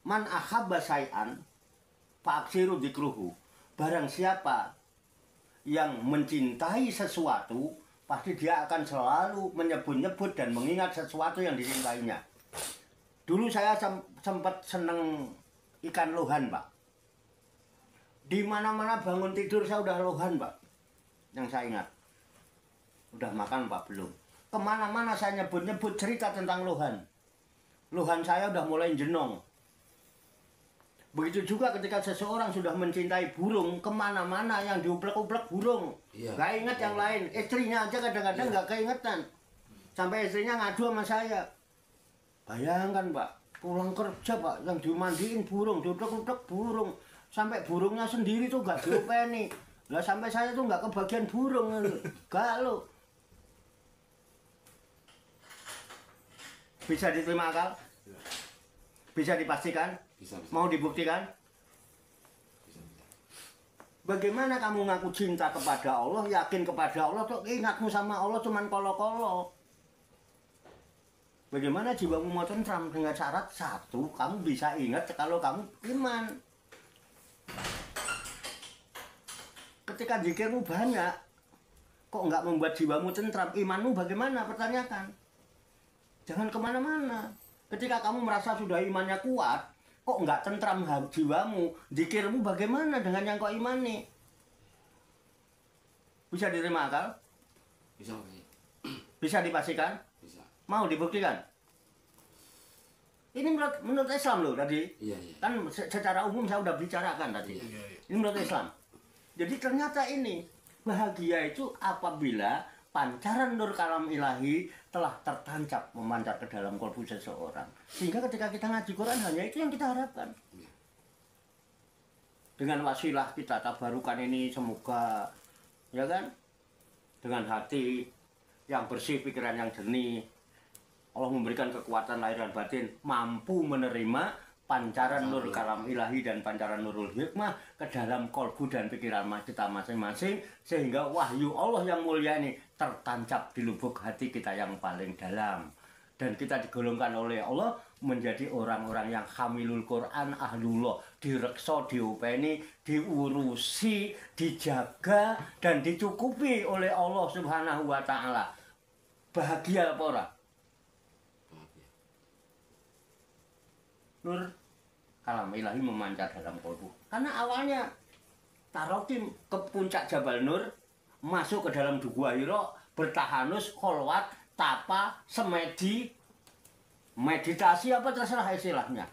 man ahabba syai'an fa'aksiru dzikruhu. Barang siapa yang mencintai sesuatu, pasti dia akan selalu menyebut-nyebut dan mengingat sesuatu yang dicintainya. Dulu saya sempat seneng ikan lohan, Pak. Di mana-mana bangun tidur saya udah lohan, Pak. Yang saya ingat. Udah makan, Pak, belum. Kemana-mana saya nyebut-nyebut cerita tentang lohan. Lohan saya udah mulai jenong. Begitu juga ketika seseorang sudah mencintai burung, kemana-mana yang diuplek-uplek burung. Gak ingat yang lain. Istrinya aja kadang-kadang gak keingetan. Sampai istrinya ngadu sama saya. Bayangkan, Pak, pulang kerja, Pak, yang dimandiin burung, diuplek-uplek burung. Sampai burungnya sendiri tuh gak diopeni. Lah sampai saya tuh gak kebagian burung. Gak lo. Bisa diterima akal? Bisa dipastikan? Bisa. Mau dibuktikan? Bisa. Bagaimana kamu ngaku cinta kepada Allah, yakin kepada Allah, tuh ingatmu sama Allah cuman kolo-kolo. Bagaimana jiwamu mau tentram? Dengan syarat satu, kamu bisa ingat kalau kamu iman. Ketika zikirmu banyak, kok nggak membuat jiwamu tentram? Imanmu bagaimana? Pertanyakan. Jangan kemana-mana. Ketika kamu merasa sudah imannya kuat, kok nggak tentram jiwamu? Zikirmu bagaimana dengan yang kau imani? Bisa diterima akal? Bisa. Bisa dipastikan? Bisa. Mau dibuktikan? Ini menurut Islam loh tadi. Iya. Kan secara umum saya udah bicarakan tadi. Ini menurut Islam. Jadi ternyata ini bahagia itu apabila pancaran nur kalam ilahi telah tertancap memancar ke dalam kalbu seseorang. Sehingga ketika kita ngaji Quran hanya itu yang kita harapkan. Dengan wasilah kita tabarukan ini semoga, ya kan, dengan hati yang bersih, pikiran yang jernih, Allah memberikan kekuatan lahir dan batin, mampu menerima pancaran nur kalam ilahi dan pancaran nurul hikmah ke dalam kalbu dan pikiran kita masing-masing, sehingga wahyu Allah yang mulia ini tertancap di lubuk hati kita yang paling dalam, dan kita digolongkan oleh Allah menjadi orang-orang yang hamilul Quran ahlullah, direksa, diupeni, diurusi, dijaga dan dicukupi oleh Allah Subhanahu wa taala. Bahagia apa ora? Nur kalam ilahi memancar dalam kalbu. Karena awalnya Taroki ke puncak Jabal Nur, masuk ke dalam Gua Hira, bertahanus, kholwat, tapa, semedi, meditasi apa terserah istilahnya.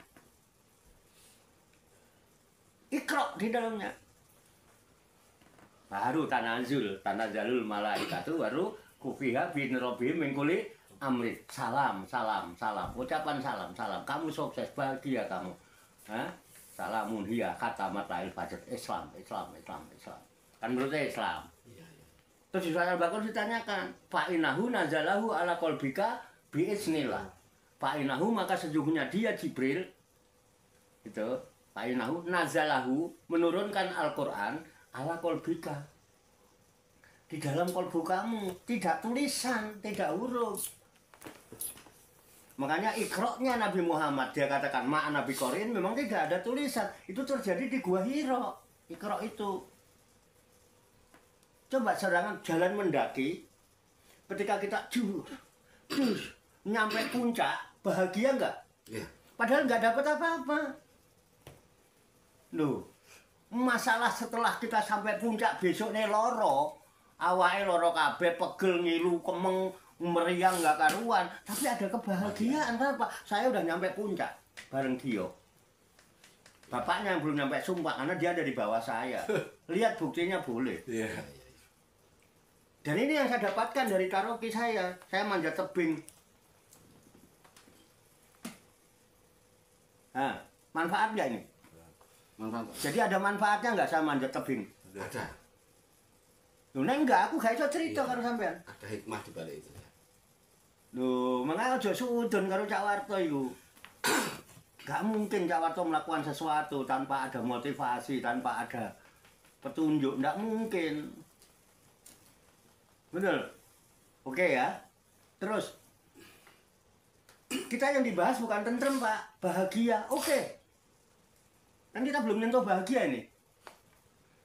Iqra di dalamnya. Baru tanazalul malaikatu baru kufiha bin rabbihim min kulli amri. Salam. Ucapan salam. Kamu sukses, bahagia kamu. Hah? Salamun hiya khatamat lahil fajr. Islam. Kan menurutnya Islam. Terus di surat Al-Baqarah ditanyakan, fa'inahu nazalahu ala qalbika bi'iznillah. Fa'inahu maka sesungguhnya dia Jibril itu, fa'inahu nazalahu menurunkan Al-Qur'an ala qalbika. Di dalam kalbu kamu, tidak tulisan, tidak huruf. Makanya ikroknya Nabi Muhammad, dia katakan ma'ana bikorin, memang tidak ada tulisan. Itu terjadi di Gua Hira, ikrok itu. Coba serangan jalan mendaki, ketika kita nyampe puncak, bahagia enggak? Ya. Padahal enggak dapat apa-apa. Loh, masalah setelah kita sampai puncak besoknya loro, awake loro kabeh, pegel, ngilu, kemeng, meriang nggak karuan, tapi ada kebahagiaan. Apa? Saya udah nyampe puncak bareng dia. Bapaknya yang belum nyampe sumpah karena dia ada di bawah saya. Lihat buktinya boleh. Dan ini yang saya dapatkan dari Taroki saya. Saya manjat tebing. Nah, manfaat nggak ini? Manfaat. Jadi ada manfaatnya nggak saya manjat tebing? Ada. Loh, enggak, aku gak bisa cerita karo sampean. Ada hikmah di balik itu. Loh, makanya aja sudon karo Cak Warto itu. Gak mungkin Cak Warto melakukan sesuatu tanpa ada motivasi, tanpa ada petunjuk. Nggak mungkin. Betul? Oke ya. Terus, kita yang dibahas bukan tentrem, Pak. Bahagia. Oke. Kan kita belum nyentuh bahagia ini.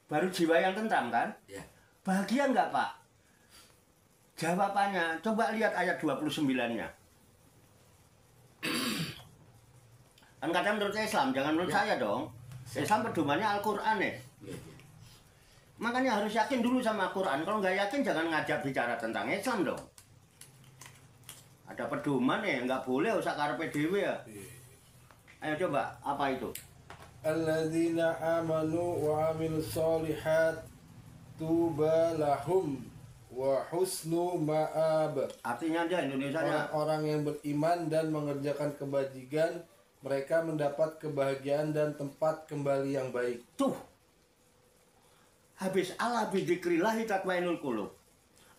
Baru jiwa yang tentram kan? Ya. Bahagia enggak, Pak? Jawabannya, coba lihat ayat 29-nya. Kan katanya menurut Islam, jangan menurut saya dong. Islam pedomannya Al-Quran ya. Makanya harus yakin dulu sama Al-Quran. Kalau nggak yakin jangan ngajak bicara tentang Islam dong. Ada pedoman ya, nggak boleh usah karepe dhewe ya. Ayo coba, apa itu? Alladzina amanu wa amilus solihat tuba lahum wa husnu ma'ab. Artinya dia Indonesianya. Orang-orang yang beriman dan mengerjakan kebajikan, mereka mendapat kebahagiaan dan tempat kembali yang baik. Tuh. Habis ala bidzikrillahi tatmainul qulub.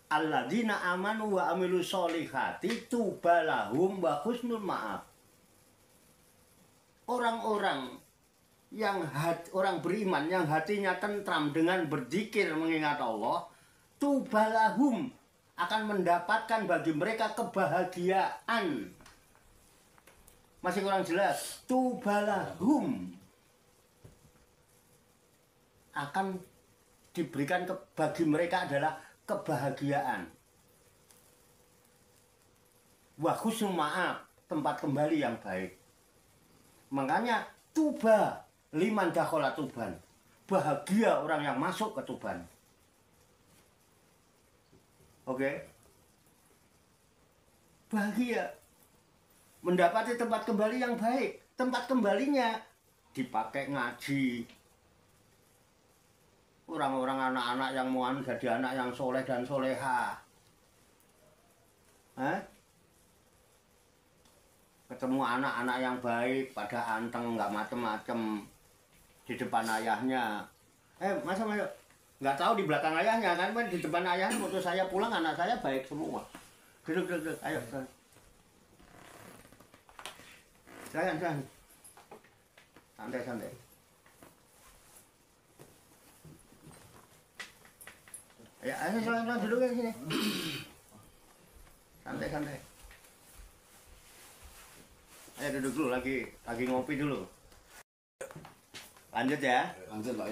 Alladzina amanu wa amilus solihati tuba lahum wa husnul ma'ab. Orang-orang yang orang beriman yang hatinya tentram dengan berzikir mengingat Allah, tubalahum akan mendapatkan bagi mereka kebahagiaan. Masih kurang jelas? Tubalahum akan diberikan bagi mereka adalah kebahagiaan. Wa husnul ma'ab, tempat kembali yang baik. Makanya tuba liman dakhala tuban. Bahagia orang yang masuk ke Tuban. Oke. Bahagia. Mendapati tempat kembali yang baik. Tempat kembalinya dipakai ngaji. Orang-orang anak-anak yang mau jadi anak yang soleh dan soleha. Hah? Ketemu anak-anak yang baik, pada anteng, nggak macem-macem di depan ayahnya. Masa nggak tahu di belakang ayahnya kan? Di depan ayahnya waktu saya pulang anak saya baik semua. Duduk, ayo. Jangan. Santai. Ya, ayo silahkan duduk di sini. Santai. Ayo duduk dulu lagi ngopi dulu. Lanjut ya. Lanjut Pak.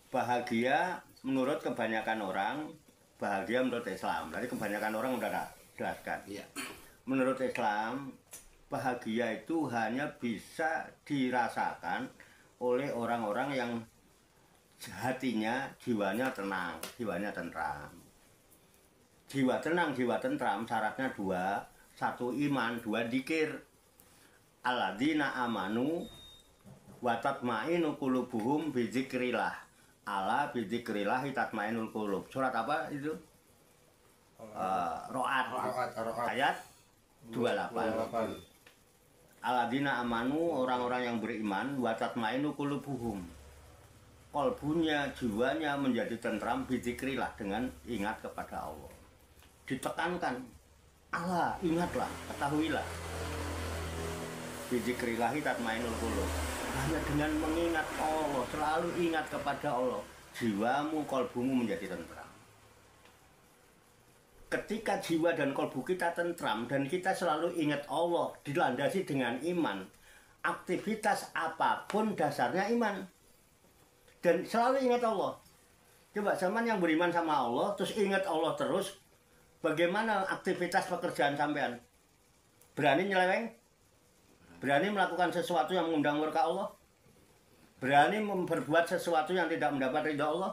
Bahagia menurut kebanyakan orang, bahagia menurut Islam. Tadi kebanyakan orang udah jelaskan. Iya. Menurut Islam, bahagia itu hanya bisa dirasakan oleh orang-orang yang hatinya, jiwanya tenang, jiwanya tentram. Jiwa tenang, jiwa tentram syaratnya dua. Satu iman, dua dzikir. Alladzina amanu wa tatmainu qulubuhum bi dzikrillah. Ala bi dzikrillah tatmainul qulub. Surat apa itu? Ro'at. Ayat 28. Alladzina amanu, orang-orang yang beriman, wa tatmainu qulubuhum. Kolbunya, jiwanya menjadi tentram bi dzikrillah, dengan ingat kepada Allah. Ditekankan, Allah, ingatlah, ketahuilah. Bi dzikrillah tatmainul qulub. Hanya dengan mengingat Allah, selalu ingat kepada Allah, jiwamu, kolbumu menjadi tentram. Ketika jiwa dan kolbu kita tentram dan kita selalu ingat Allah, dilandasi dengan iman, aktivitas apapun dasarnya iman. Dan selalu ingat Allah. Coba zaman yang beriman sama Allah, terus ingat Allah terus, bagaimana aktivitas pekerjaan sampean? Berani nyeleweng? Berani melakukan sesuatu yang mengundang murka Allah? Berani berbuat sesuatu yang tidak mendapat ridha Allah?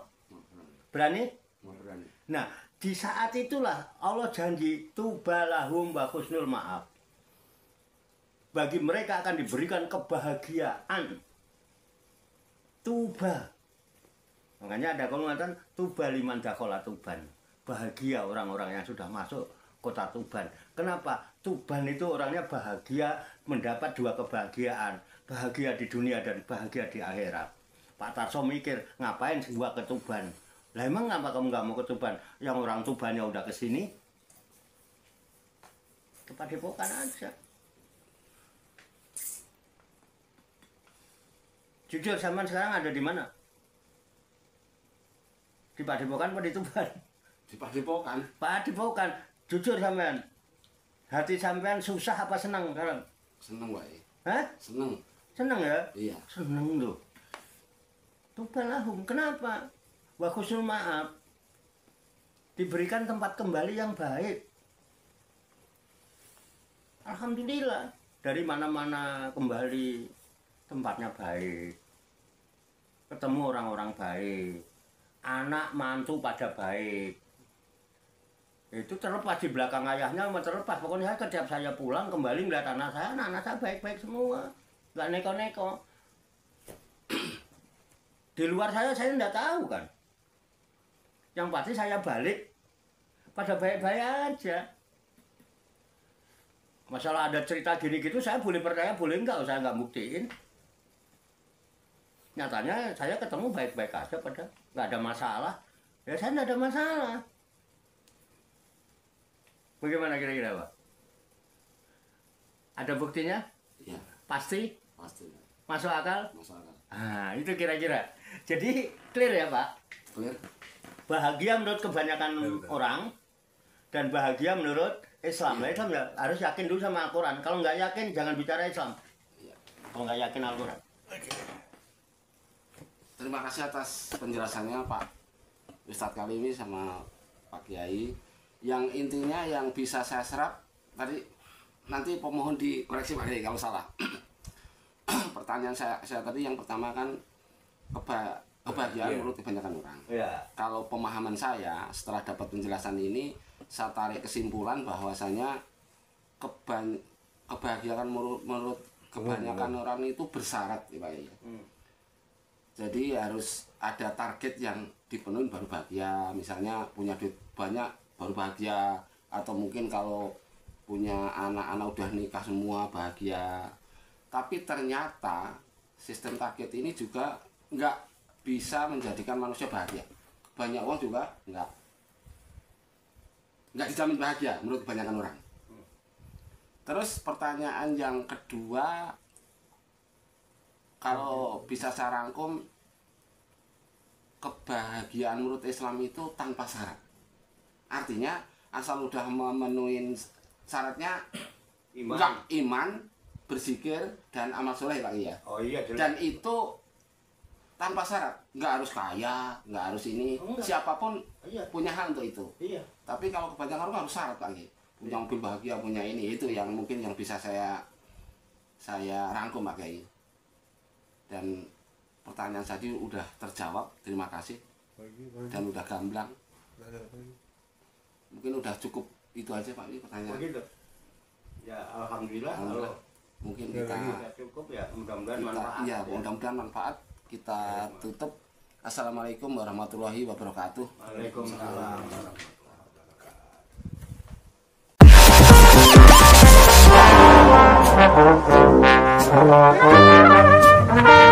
Berani? Berani. Nah, di saat itulah Allah janji tubalahum wa husnul ma'ab. Bagi mereka akan diberikan kebahagiaan. Tuba. Makanya ada kalimat tuba liman dakhala Tuban. Bahagia orang-orang yang sudah masuk kota Tuban. Kenapa? Tuban itu orangnya bahagia, mendapat dua kebahagiaan. Bahagia di dunia dan bahagia di akhirat. Pak Tarso mikir, ngapain gua ke Tuban? Lah emang ngapa kamu nggak mau ke Tuban? Yang orang Tubannya udah kesini, ke Padepokan aja. Jujur zaman sekarang ada di mana? Di Padepokan apa di Tuban? Di Padepokan. Padepokan. Jujur sampean, hati sampean susah apa senang sekarang? Seneng Pak. Hah? Seneng. Senang ya? Iya. Senang loh. Tubalahum, kenapa? Wa husnul ma'ab, diberikan tempat kembali yang baik. Alhamdulillah, dari mana-mana kembali tempatnya baik, ketemu orang-orang baik, anak mantu pada baik. Itu terlepas di belakang ayahnya, terlepas. Pokoknya setiap saya pulang kembali melihat anak saya baik-baik semua, nggak neko-neko. Di luar saya tidak tahu kan. Yang pasti saya balik pada baik-baik aja. Masalah ada cerita gini gitu saya boleh percaya boleh enggak, saya nggak buktiin. Nyatanya saya ketemu baik-baik aja, pada nggak ada masalah. Ya saya nggak ada masalah. Bagaimana kira-kira Pak? Ada buktinya? Iya. Pasti? Pasti. Masuk akal? Masuk akal. Ah, itu kira-kira. Jadi clear ya Pak? Clear. Bahagia menurut kebanyakan orang dan bahagia menurut Islam. Nah, Islam ya harus yakin dulu sama Al-Quran. Kalau nggak yakin jangan bicara Islam. Iya. Kalau nggak yakin Al-Quran. Terima kasih atas penjelasannya Pak Ustadz kali ini sama Pak Kiai. Yang intinya yang bisa saya serap tadi, nanti pemohon dikoreksi Pak Kiai kalau salah. Pertanyaan saya tadi yang pertama kan kebahagiaan menurut kebanyakan orang. Ya. Kalau pemahaman saya setelah dapat penjelasan ini, saya tarik kesimpulan bahwasanya kebahagiaan menurut kebanyakan orang itu bersyarat ya Pak ya. Jadi harus ada target yang dipenuhi baru bahagia. Misalnya punya duit banyak baru bahagia, atau mungkin kalau punya anak-anak udah nikah semua bahagia. Tapi ternyata sistem target ini juga nggak bisa menjadikan manusia bahagia. Banyak orang juga nggak dijamin bahagia menurut kebanyakan orang. Terus pertanyaan yang kedua, kalau bisa saya rangkum, kebahagiaan menurut Islam itu tanpa syarat. Artinya asal udah memenuhi syaratnya, iman, berzikir, dan amal soleh Pak ya. Oh iya, jelas. Dan itu tanpa syarat, nggak harus kaya, nggak harus ini. Enggak. Siapapun Iya. punya hak untuk itu. Iya. Tapi kalau kebanyakan orang harus syarat lagi, punya mobil bahagia, punya ini, itu yang mungkin yang bisa saya rangkum Pak Kiai. Dan pertanyaan tadi udah terjawab, terima kasih. Dan udah gamblang. Mungkin udah cukup itu aja Pak Kiai pertanyaan. Begitu. Ya alhamdulillah. Alhamdulillah. Kalau Mungkin kita cukup ya, mudah-mudahan manfaat. iya, mudah-mudahan manfaat. Kita tutup. Assalamualaikum warahmatullahi wabarakatuh. Waalaikumsalam. Thank you.